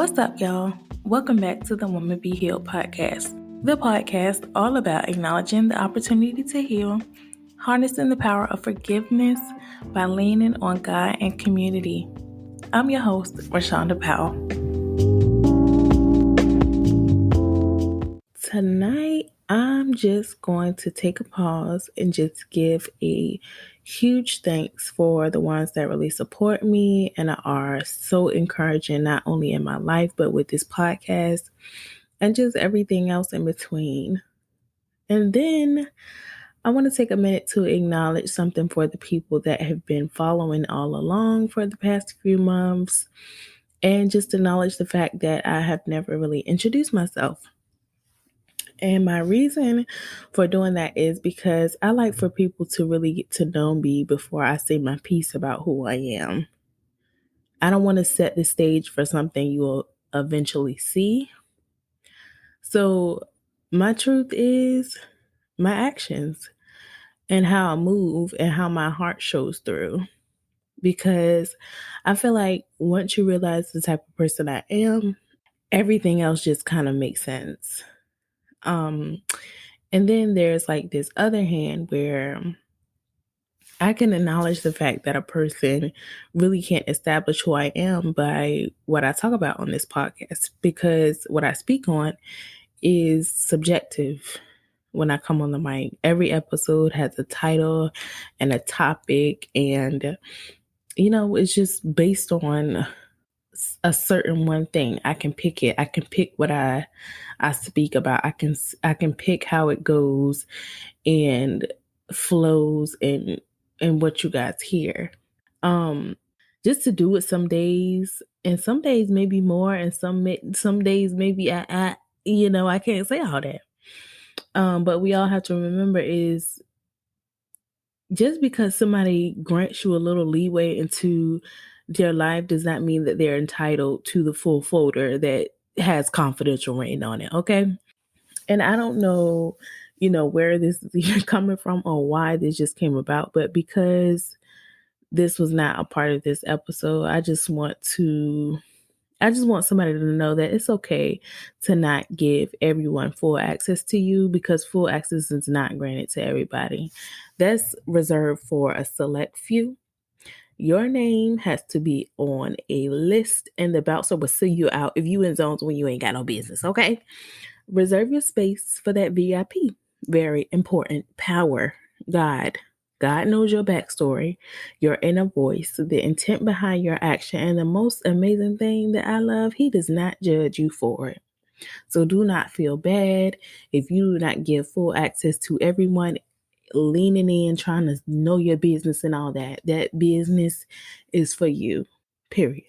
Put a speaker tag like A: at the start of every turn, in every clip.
A: What's up, y'all? Welcome back to the Woman Be Healed podcast, the podcast all about acknowledging the opportunity to heal, harnessing the power of forgiveness by leaning on God and community. I'm your host, Rashonda Powell. Tonight, I'm just going to take a pause and just give a huge thanks for the ones that really support me and are so encouraging, not only in my life, but with this podcast and just everything else in between. And then I want to take a minute to acknowledge something for the people that have been following all along for the past few months, and just acknowledge the fact that I have never really introduced myself. And my reason for doing that is because I like for people to really get to know me before I say my piece about who I am. I don't want to set the stage for something you will eventually see. So my truth is my actions and how I move and how my heart shows through. Because I feel like once you realize the type of person I am, everything else just kind of makes sense. And then there's like this other hand where I can acknowledge the fact that a person really can't establish who I am by what I talk about on this podcast, because what I speak on is subjective. When I come on the mic, every episode has a title and a topic, and it's just based on a certain one thing. I can pick it. I can pick what I speak about. I can pick how it goes and flows and what you guys hear. Just to do it some days, and some days maybe more, and some days maybe I can't say all that. But we all have to remember is just because somebody grants you a little leeway into their life does not mean that they're entitled to the full folder that has confidential written on it. Okay. And I don't know, where this is even coming from or why this just came about, but because this was not a part of this episode, I just want somebody to know that it's okay to not give everyone full access to you, because full access is not granted to everybody. That's reserved for a select few. Your name has to be on a list, and the bouncer will see you out if you in zones when you ain't got no business, okay? Reserve your space for that VIP. Very important. Power. God. God knows your backstory, your inner voice, the intent behind your action, and the most amazing thing that I love, He does not judge you for it. So do not feel bad if you do not give full access to everyone leaning in, trying to know your business and all that. That business is for you, period.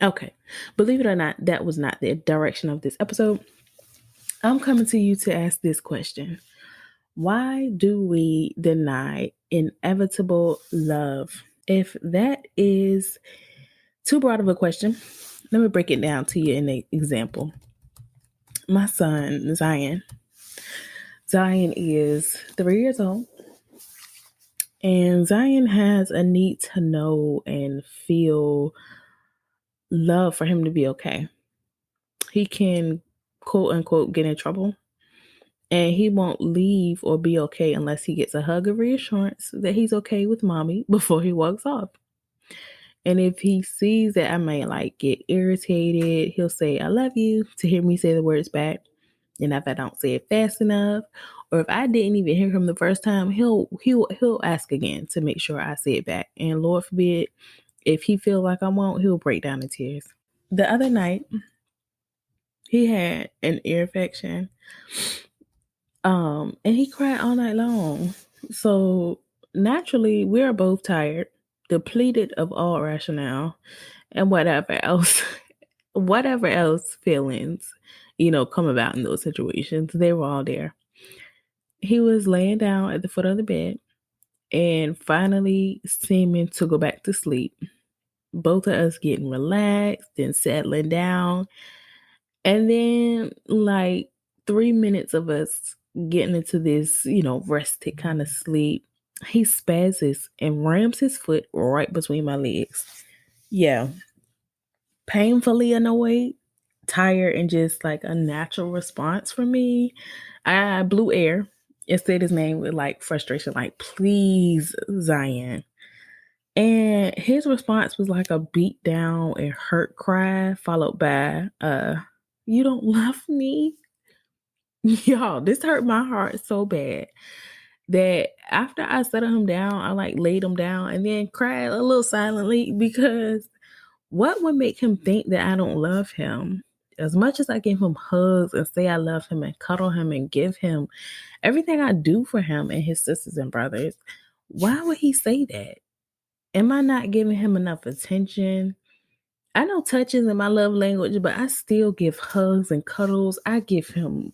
A: Okay. Believe it or not, that was not the direction of this episode. I'm coming to you to ask this question. Why do we deny inevitable love? If that is too broad of a question, let me break it down to you in an example. My son, Zion. Zion is 3 years old. And Zion has a need to know and feel love for him to be okay. He can, quote unquote, get in trouble. And he won't leave or be okay unless he gets a hug of reassurance that he's okay with mommy before he walks off. And if he sees that I may get irritated, he'll say, I love you, to hear me say the words back. And if I don't say it fast enough, or if I didn't even hear him the first time, he'll ask again to make sure I say it back. And Lord forbid, if he feels like I won't, he'll break down in tears. The other night, he had an ear infection. And he cried all night long. So naturally, we are both tired, depleted of all rationale, and whatever else feelings, come about in those situations. They were all there. He was laying down at the foot of the bed and finally seeming to go back to sleep. Both of us getting relaxed and settling down. And then 3 minutes of us getting into this, rested kind of sleep, he spazzes and rams his foot right between my legs. Yeah. painfully annoyed, tired, and just like a natural response for me. I blew air and said his name with like frustration, like, please, Zion. And his response was like a beat down and hurt cry, followed by, you don't love me? Y'all, this hurt my heart so bad that after I settled him down, I like laid him down and then cried a little silently because what would make him think that I don't love him? As much as I give him hugs and say I love him and cuddle him and give him everything I do for him and his sisters and brothers, why would he say that? Am I not giving him enough attention? I know touch isn't my love language, but I still give hugs and cuddles. I give him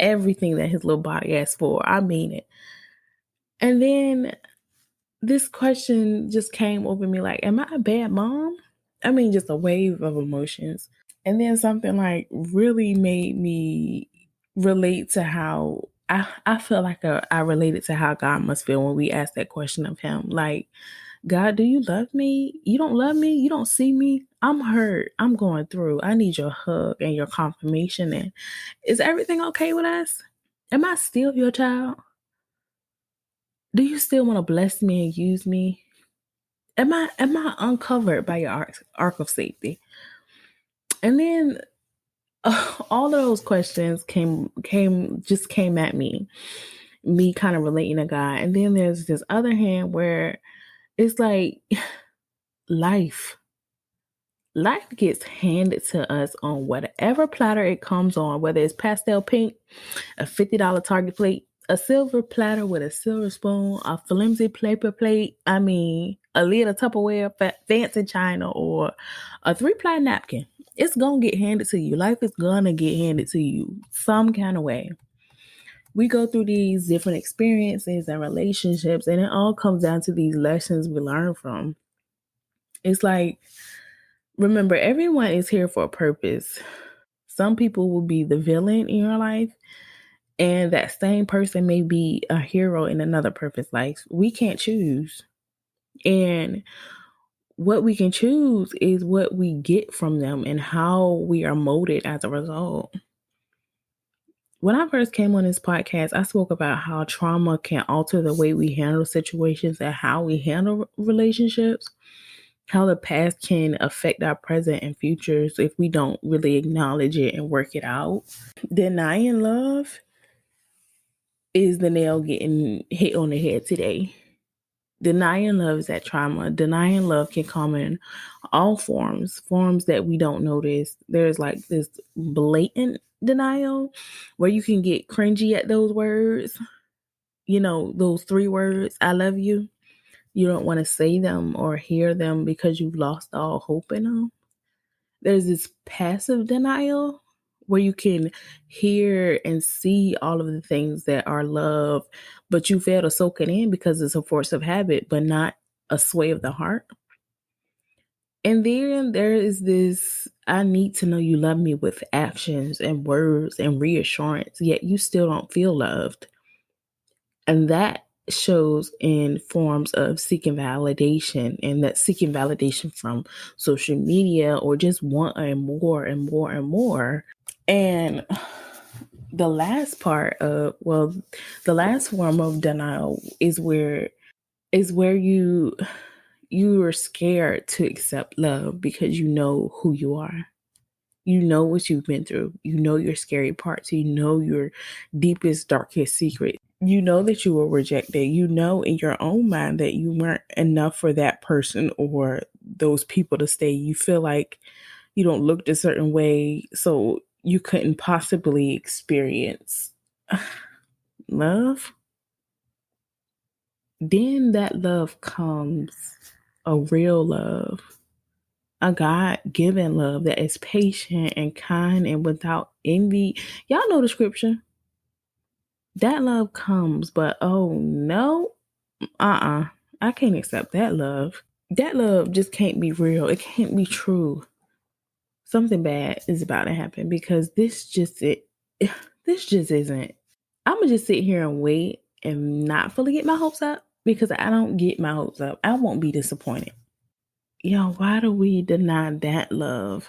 A: everything that his little body asks for. I mean it. And then this question just came over me like, am I a bad mom? I mean, just a wave of emotions. And then something like really made me relate to how I feel like I related to how God must feel when we ask that question of him. Like, God, do you love me? You don't love me? You don't see me? I'm hurt. I'm going through. I need your hug and your confirmation. And is everything okay with us? Am I still your child? Do you still want to bless me and use me? Am I uncovered by your ark of safety? And then all of those questions came at me kind of relating to God. And then there's this other hand where it's like life. Life gets handed to us on whatever platter it comes on, whether it's pastel pink, a $50 Target plate, a silver platter with a silver spoon, a flimsy paper plate, I mean, a lid of Tupperware, fancy china, or a 3-ply napkin. It's going to get handed to you. Life is going to get handed to you some kind of way. We go through these different experiences and relationships, and it all comes down to these lessons we learn from. It's like, remember, everyone is here for a purpose. Some people will be the villain in your life, and that same person may be a hero in another person's life. We can't choose. And what we can choose is what we get from them and how we are molded as a result. When I first came on this podcast, I spoke about how trauma can alter the way we handle situations and how we handle relationships, how the past can affect our present and futures if we don't really acknowledge it and work it out. Denying love is the nail getting hit on the head today. Denying love is that trauma. Denying love can come in all forms that we don't notice. There's like this blatant denial where you can get cringy at those words. You know, those 3 words, I love you. You don't want to say them or hear them because you've lost all hope in them. There's this passive denial where you can hear and see all of the things that are love, but you fail to soak it in because it's a force of habit, but not a sway of the heart. And then there is this, I need to know you love me with actions and words and reassurance, yet you still don't feel loved. And that shows in forms of seeking validation, and that seeking validation from social media or just wanting more and more and more. And the last part of, well, the last form of denial is where you are scared to accept love because you know who you are. You know what you've been through. You know your scary parts. You know your deepest, darkest secret. You know that you were rejected. You know in your own mind that you weren't enough for that person or those people to stay. You feel like you don't look a certain way, so you couldn't possibly experience love. Then that love comes, a real love, a God-given love that is patient and kind and without envy. Y'all know the scripture. That love comes, but oh no, I can't accept that love. That love just can't be real. It can't be true. Something bad is about to happen because this just isn't. I'm gonna just sit here and wait and not fully get my hopes up because I don't get my hopes up. I won't be disappointed. Why do we deny that love?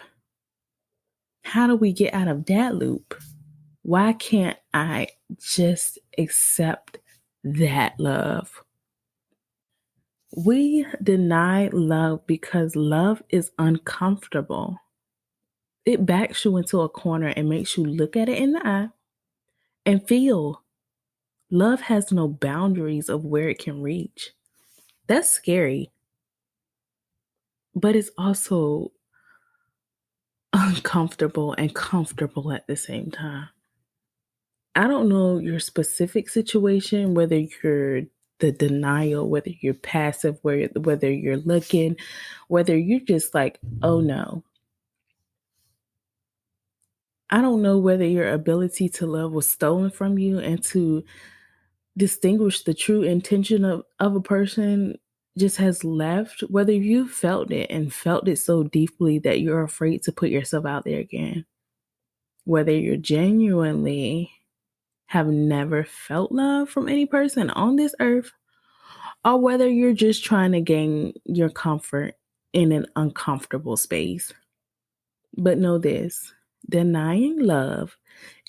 A: How do we get out of that loop? Why can't I just accept that love? We deny love because love is uncomfortable. It backs you into a corner and makes you look at it in the eye and feel. Love has no boundaries of where it can reach. That's scary, but it's also uncomfortable and comfortable at the same time. I don't know your specific situation, whether you're the denial, whether you're passive, whether you're looking, whether you're just like, oh no. I don't know whether your ability to love was stolen from you and to distinguish the true intention of a person just has left, whether you felt it and felt it so deeply that you're afraid to put yourself out there again, whether you're genuinely have never felt love from any person on this earth, or whether you're just trying to gain your comfort in an uncomfortable space. But know this: denying love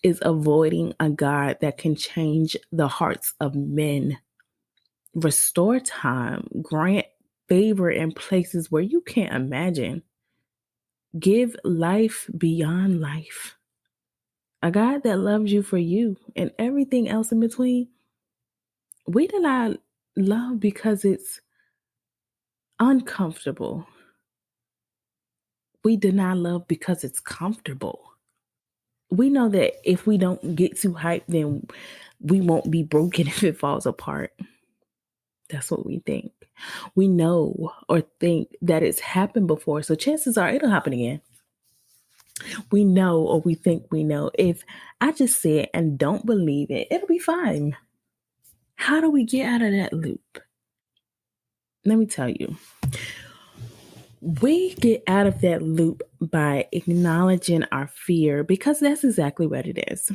A: is avoiding a God that can change the hearts of men, restore time, grant favor in places where you can't imagine, give life beyond life. A God that loves you for you and everything else in between. We deny love because it's uncomfortable. We deny love because it's comfortable. We know that if we don't get too hyped, then we won't be broken if it falls apart. That's what we think. We know or think that it's happened before, so chances are it'll happen again. We know or we think we know. If I just say it and don't believe it, it'll be fine. How do we get out of that loop? Let me tell you. We get out of that loop by acknowledging our fear, because that's exactly what it is.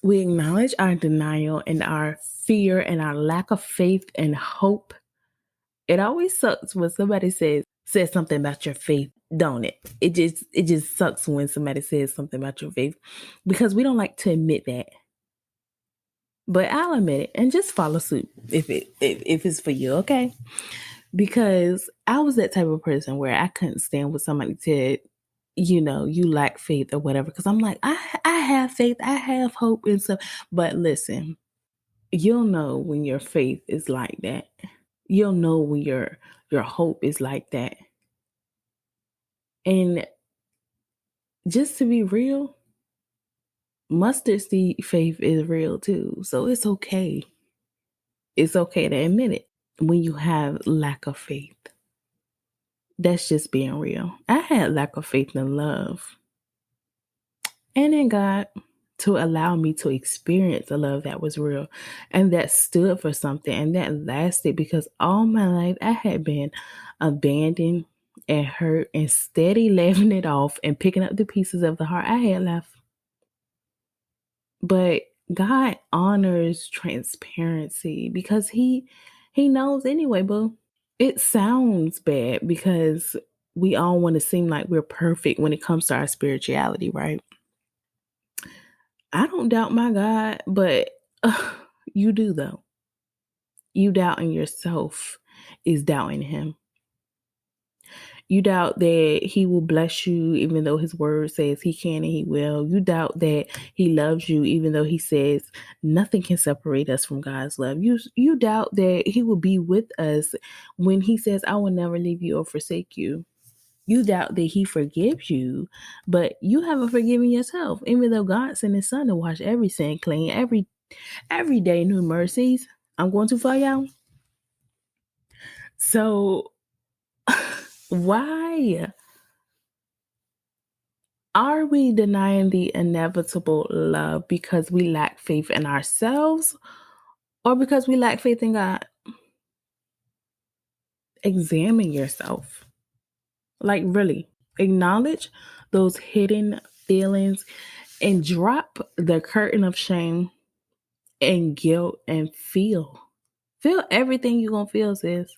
A: We acknowledge our denial and our fear and our lack of faith and hope. It always sucks when somebody says something about your faith, don't it? It just sucks when somebody says something about your faith, because we don't like to admit that. But I'll admit it and just follow suit if it's for you, okay? Because I was that type of person where I couldn't stand when somebody said, you lack faith or whatever. Because I'm like, I have faith, I have hope and stuff. But listen, you'll know when your faith is like that. You'll know when your hope is like that. And just to be real, mustard seed faith is real too. So it's okay. It's okay to admit it when you have lack of faith. That's just being real. I had lack of faith in love and in God to allow me to experience a love that was real and that stood for something and that lasted, because all my life I had been abandoned and hurt and steady laughing it off and picking up the pieces of the heart I had left. But God honors transparency because he knows anyway, boo. It sounds bad because we all want to seem like we're perfect when it comes to our spirituality, right? I don't doubt my God, but you do though. You doubting yourself is doubting him. You doubt that he will bless you even though his word says he can and he will. You doubt that he loves you even though he says nothing can separate us from God's love. You doubt that he will be with us when he says, I will never leave you or forsake you. You doubt that he forgives you, but you haven't forgiven yourself, even though God sent his son to wash every sin clean, every day new mercies. I'm going too far, y'all. So why are we denying the inevitable love because we lack faith in ourselves or because we lack faith in God? Examine yourself. Like, really, acknowledge those hidden feelings and drop the curtain of shame and guilt and feel. Feel everything you're going to feel, sis.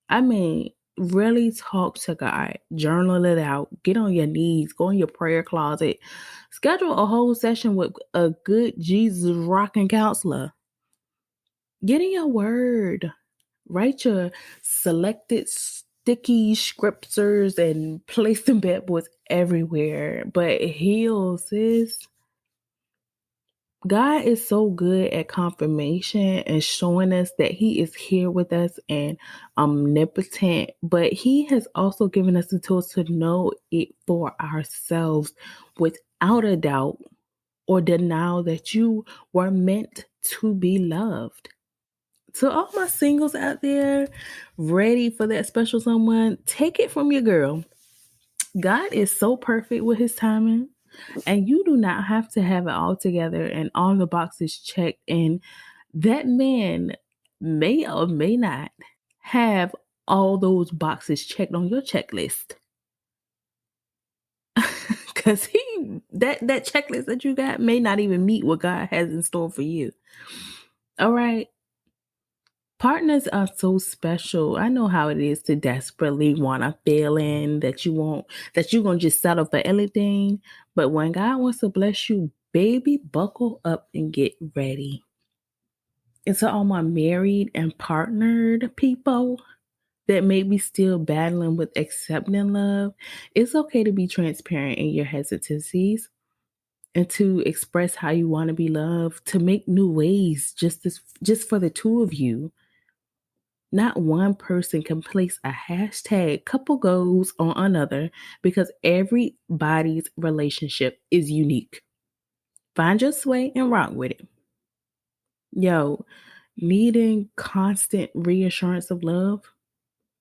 A: I mean, Really talk to God, journal it out, get on your knees, go in your prayer closet, schedule a whole session with a good Jesus rocking counselor. Get in your word, write your selected sticky scriptures and place them bad boys everywhere. But heal, sis. God is so good at confirmation and showing us that He is here with us and omnipotent, but He has also given us the tools to know it for ourselves without a doubt or denial that you were meant to be loved. To all my singles out there ready for that special someone, take it from your girl. God is so perfect with His timing. And you do not have to have it all together and all the boxes checked. And that man may or may not have all those boxes checked on your checklist. Because that checklist that you got may not even meet what God has in store for you. All right. Partners are so special. I know how it is to desperately want a feeling that you're gonna just settle for anything. But when God wants to bless you, baby, buckle up and get ready. And to all my married and partnered people that may be still battling with accepting love, it's okay to be transparent in your hesitancies and to express how you want to be loved, to make new ways just for the two of you. Not one person can place a hashtag couple goals on another because everybody's relationship is unique. Find your sway and rock with it. Yo, needing constant reassurance of love,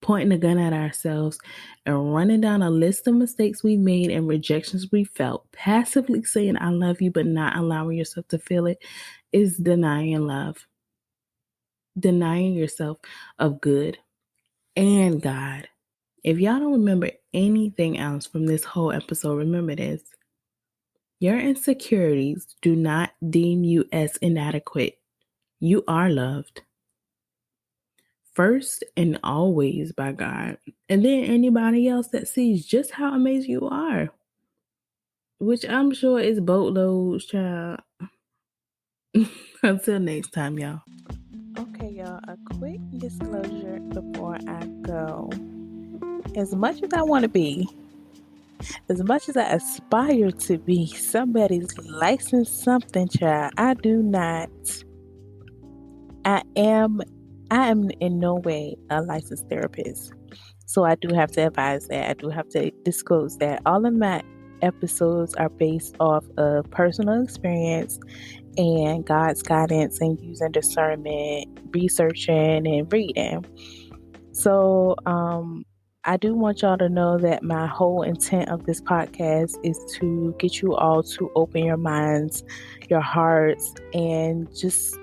A: pointing a gun at ourselves, and running down a list of mistakes we made and rejections we felt, passively saying I love you but not allowing yourself to feel it, is denying love. Denying yourself of good and God. If y'all don't remember anything else from this whole episode, remember this. Your insecurities do not deem you as inadequate. You are loved. First and always by God. And then anybody else that sees just how amazing you are. Which I'm sure is boatloads, child. Until next time, y'all.
B: Okay, y'all, a quick disclosure before I go. As much as I want to be, as much as I aspire to be somebody's licensed something child, I do not. I am in no way a licensed therapist. So I do have to advise that. I do have to disclose that. All of my episodes are based off of personal experience and God's guidance and using discernment, researching and reading. So I do want y'all to know that my whole intent of this podcast is to get you all to open your minds, your hearts, and just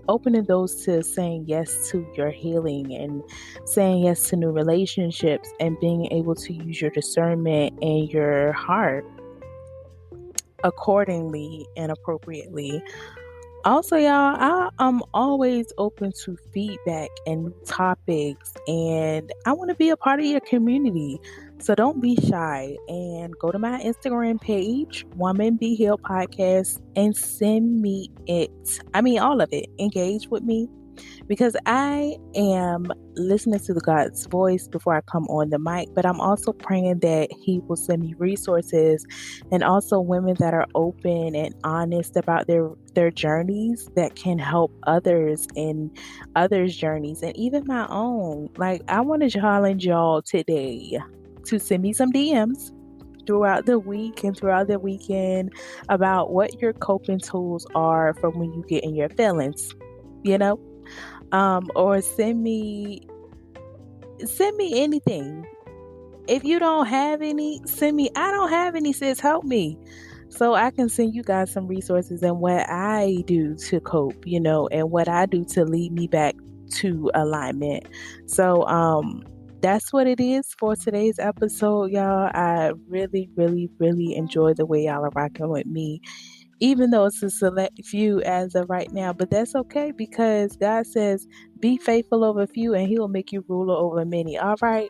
B: opening those to saying yes to your healing and saying yes to new relationships and being able to use your discernment and your heart accordingly and appropriately. Also, y'all, I am always open to feedback and new topics, and I want to be a part of your community. So don't be shy and go to my Instagram page, Woman Be Healed Podcast, and send me it. I mean, all of it. Engage with me because I am listening to the God's voice before I come on the mic, but I'm also praying that He will send me resources and also women that are open and honest about their journeys that can help others in others' journeys and even my own. Like, I want to challenge y'all today to send me some DMs throughout the week and throughout the weekend about what your coping tools are for when you get in your feelings, you know? Or send me anything. If you don't have any, send me. I don't have any, sis. Help me, so I can send you guys some resources and what I do to cope, and what I do to lead me back to alignment. So that's what it is for today's episode, y'all. I really, really, really enjoy the way y'all are rocking with me. even though it's a select few as of right now, but that's okay because God says, be faithful over few and he will make you ruler over many. All right.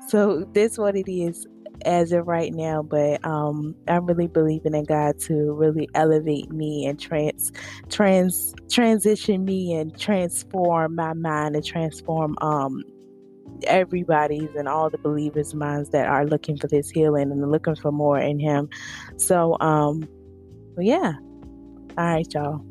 B: So this what it is as of right now, but I'm really believing in God to really elevate me and transition me and transform my mind and transform everybody's and all the believers' minds that are looking for this healing and looking for more in him. So yeah. All right, y'all.